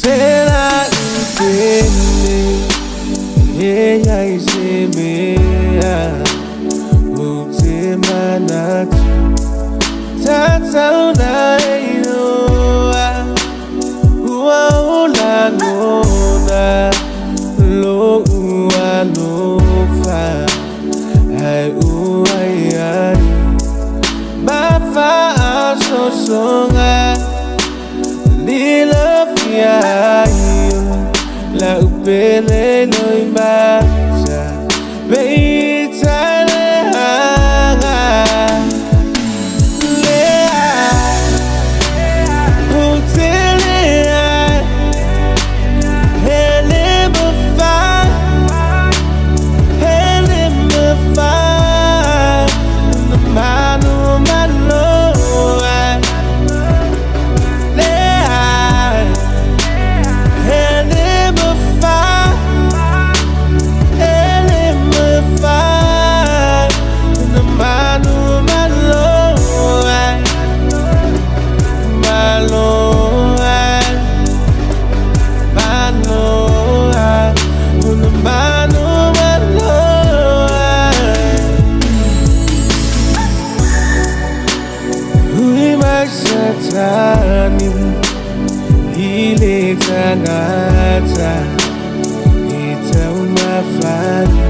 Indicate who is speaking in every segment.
Speaker 1: Será entender? E aí se meia o tema na tata na inoa ua ula nona lo ua lo fa ai ua ai ma fa so songa lila fia la upele no imbacha beitale hanga lea utile hele mfa manu manu Satani ile tangata itaumafani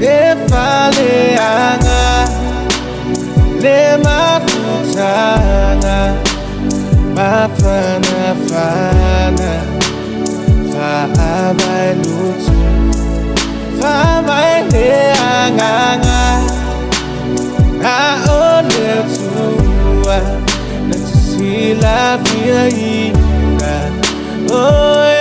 Speaker 1: efale anga le mafutanga mafana fana fa abalutu fa mai le anga na ole tu. Let's see la vida, oh.